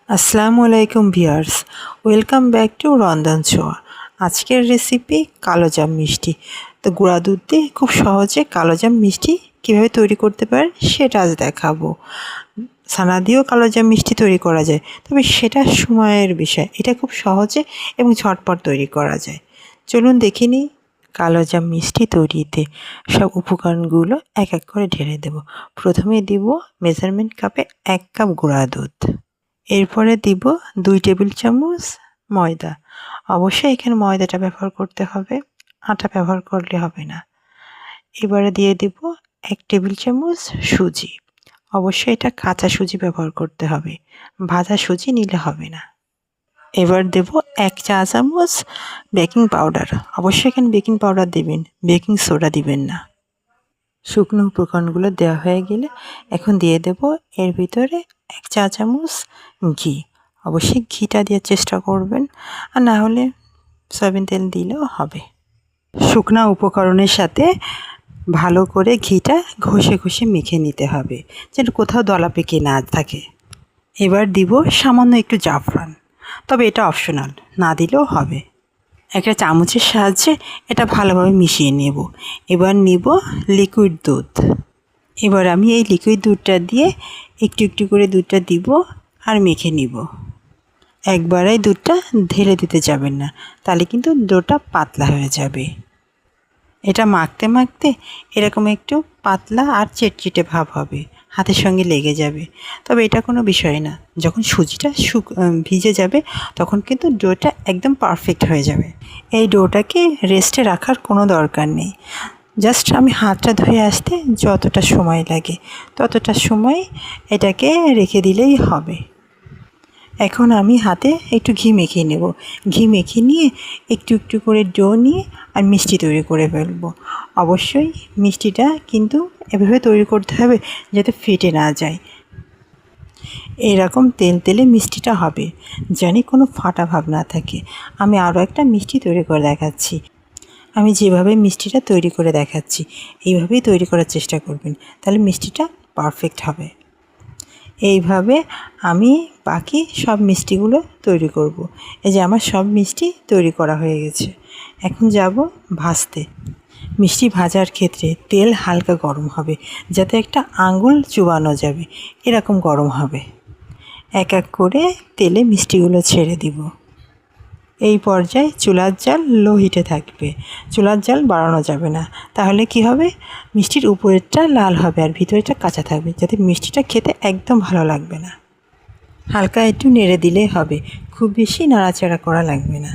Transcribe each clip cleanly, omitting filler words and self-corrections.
আসসালামু আলাইকুম viewers, welcome back to রন্ধন ছোঁয়া। আজকের রেসিপি কালোজাম মিষ্টি। তো গুঁড়া দুধ দিয়ে খুব সহজে কালোজাম মিষ্টি কীভাবে তৈরি করতে পারেন সেটা আজ দেখাবো। ছানা দিয়েও কালোজাম মিষ্টি তৈরি করা যায়, তবে সেটা সময়ের বিষয়। এটা খুব সহজে এবং ঝটপট তৈরি করা যায়। চলুন দেখে নিই কালোজাম মিষ্টি তৈরিতে সব উপকরণগুলো এক এক করে ঢেলে দেব। প্রথমে দিব মেজারমেন্ট কাপে 1 কাপ গুঁড়া দুধ। এরপরে দিব 2 টেবিল চামচ ময়দা। অবশ্যই এখানে ময়দাটা ব্যবহার করতে হবে, আটা ব্যবহার করলে হবে না। এবারে দিয়ে দিব 1 টেবিল চামচ সুজি। অবশ্যই এটা কাঁচা সুজি ব্যবহার করতে হবে, ভাজা সুজি নিলে হবে না। এবার দেব 1 চা চামচ বেকিং পাউডার। অবশ্যই এখানে বেকিং পাউডার দিবেন, বেকিং সোডা দিবেন না। শুকনো উপকরণগুলো দেওয়া হয়ে গেলে এখন দিয়ে দেব এর ভিতরে 1 চা চামচ ঘি। অবশ্যই ঘিটা দেওয়ার চেষ্টা করবেন, আর না হলে সয়াবিন তেল দিলেও হবে। শুকনো উপকরণের সাথে ভালো করে ঘিটা ঘষে ঘষে মেখে নিতে হবে, যেন কোথাও দলা পেকে না থাকে। এবার দিব সামান্য একটু জাফরান, তবে এটা অপশনাল, না দিলেও হবে। একটা চামচের সাহায্যে এটা ভালোভাবে মিশিয়ে নেব। এবার নিব লিকুইড দুধ। এবার আমি এই লিকুইড দুধটা দিয়ে একটু একটু করে দুধটা দিব আর মেখে নিব। একবারেই দুধটা ঢেলে দিতে যাবেন না, তাহলে কিন্তু ডোটা পাতলা হয়ে যাবে। এটা মাখতে মাখতে এরকম একটু পাতলা আর চেটচেটে ভাব হবে, হাতের সঙ্গে লেগে যাবে। তবে এটা কোনো বিষয় না, যখন সুজিটা ভিজে যাবে তখন কিন্তু ডোটা একদম পারফেক্ট হয়ে যাবে। এই ডোটাকে রেস্টে রাখার কোনো দরকার নেই। জাস্ট আমি হাতটা ধুয়ে আসতে যতটা সময় লাগে ততটা সময় এটাকে রেখে দিলেই হবে। এখন আমি হাতে একটু ঘি মেখে নেব। ঘি মেখে নিয়ে একটু একটু করে ডো নিয়ে আর মিষ্টি তৈরি করে ফেলবো। অবশ্যই মিষ্টিটা কিন্তু এভাবে তৈরি করতে হবে যাতে ফেটে না যায়। এরকম তেল তেলে মিষ্টিটা হবে, জানি কোনো ফাটা ভাব না থাকে। আমি আরও একটা মিষ্টি তৈরি করে দেখাচ্ছি। আমি যেভাবে মিষ্টিটা তৈরি করে দেখাচ্ছি এইভাবেই তৈরি করার চেষ্টা করবেন, তাহলে মিষ্টিটা পারফেক্ট হবে। এইভাবে আমি বাকি সব মিষ্টিগুলো তৈরি করব। এই যে আমার সব মিষ্টি তৈরি করা হয়ে গেছে। এখন যাব ভাজতে। মিষ্টি ভাজার ক্ষেত্রে তেল হালকা গরম হবে, যাতে একটা আঙুল চুবানো যাবে এরকম গরম হবে। এক এক করে তেলে মিষ্টিগুলো ছেড়ে দিব। এই পর্যায়ে চুলার জাল লো হিটে থাকবে, চুলার জাল বাড়ানো যাবে না। তাহলে কি হবে, মিষ্টির উপরেরটা লাল হবে আর ভিতরেরটা কাঁচা থাকবে, যাতে মিষ্টিটা খেতে একদম ভালো লাগবে না। হালকা একটু নেড়ে দিলেই হবে, খুব বেশি নাড়াচাড়া করা লাগবে না।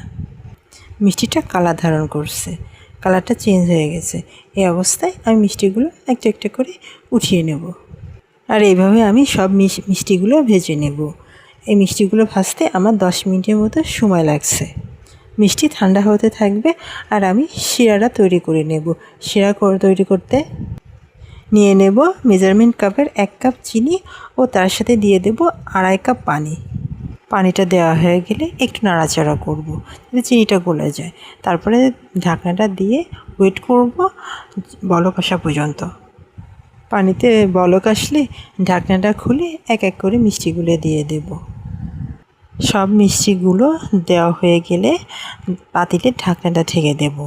মিষ্টিটা কালার ধারণ করছে, কালারটা চেঞ্জ হয়ে গেছে। এই অবস্থায় আমি মিষ্টিগুলো একটা একটা করে উঠিয়ে নেব। আর এইভাবে আমি সব মিষ্টিগুলো ভেজে নেব। এই মিষ্টিগুলো ভাজতে আমার 10 মিনিটের মতো সময় লাগছে। মিষ্টি ঠান্ডা হতে থাকবে আর আমি শিরাটা তৈরি করে নেব। শিরা তৈরি করতে নিয়ে নেব মেজারমেন্ট কাপের 1 কাপ চিনি ও তার সাথে দিয়ে দেব 2.5 কাপ পানি। পানিটা দেওয়া হয়ে গেলে একটু নাড়াচাড়া করব, যাতে চিনিটা গলে যায়। তারপরে ঢাকনাটা দিয়ে ওয়েট করব বলক আসা পর্যন্ত। পানিতে বলক আসলে ঢাকনাটা খুলে এক এক করে মিষ্টিগুলো দিয়ে দেব। সব মিষ্টিগুলো দেওয়া হয়ে গেলে পাতিলের ঢাকনাটা ঢেকে দেব।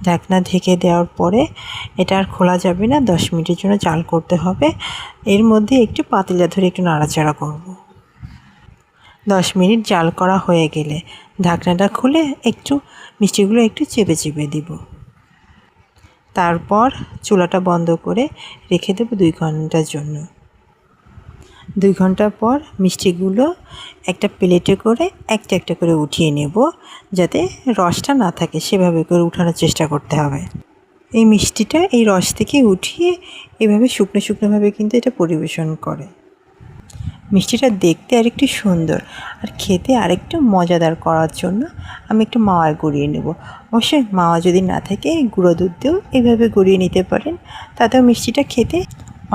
ঢাকনা ঢেকে দেওয়ার পরে এটা আর খোলা যাবে না, 10 মিনিটের জন্য জাল করতে হবে। এর মধ্যে একটু পাতিলা ধরে একটু নাড়াচাড়া করব। 10 মিনিট জাল করা হয়ে গেলে ঢাকনাটা খুলে একটু মিষ্টিগুলো একটু চেপে চেপে দিব। তারপর চুলাটা বন্ধ করে রেখে দেব 2 ঘন্টার জন্য। 2 ঘন্টা পর মিষ্টিগুলো একটা প্লেটে করে একটা একটা করে উঠিয়ে নেব, যাতে রসটা না থাকে সেভাবে করে উঠানোর চেষ্টা করতে হবে। এই মিষ্টিটা এই রস থেকে উঠিয়ে এভাবে শুকনো শুকনোভাবে কিন্তু এটা পরিবেশন করে। মিষ্টিটা দেখতে আরেকটু সুন্দর আর খেতে আরেকটু মজাদার করার জন্য আমি একটু মাওয়া গড়িয়ে নেব। অবশ্যই মাওয়া যদি না থাকে গুঁড়ো দুধ দিয়েও এভাবে গড়িয়ে নিতে পারেন, তাতেও মিষ্টিটা খেতে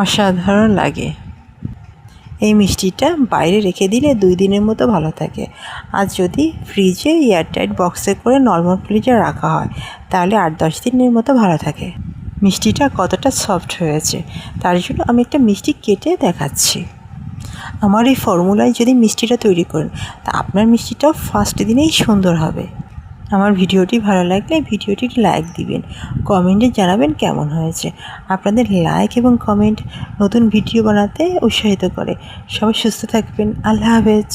অসাধারণ লাগে। এই মিষ্টিটা বাইরে রেখে দিলে 2 দিনের মতো ভালো থাকে। আর যদি ফ্রিজে এয়ারটাইট বক্সে করে নর্মাল ফ্রিজে রাখা হয় তাহলে 8-10 দিনের মতো ভালো থাকে। মিষ্টিটা কতটা সফট হয়েছে তার জন্য আমি একটা মিষ্টি কেটে দেখাচ্ছি। আমার এই ফর্মুলায় যদি মিষ্টিটা তৈরি করেন তা আপনার মিষ্টিটাও ফার্স্ট দিনেই সুন্দর হবে। আমার ভিডিওটি ভালো লাগলে ভিডিওটি লাইক দিবেন, কমেন্টে জানাবেন কেমন হয়েছে। আপনাদের লাইক এবং কমেন্ট নতুন ভিডিও বানাতে উৎসাহিত করে। সবাই সুস্থ থাকবেন। আল্লাহ হাফেজ।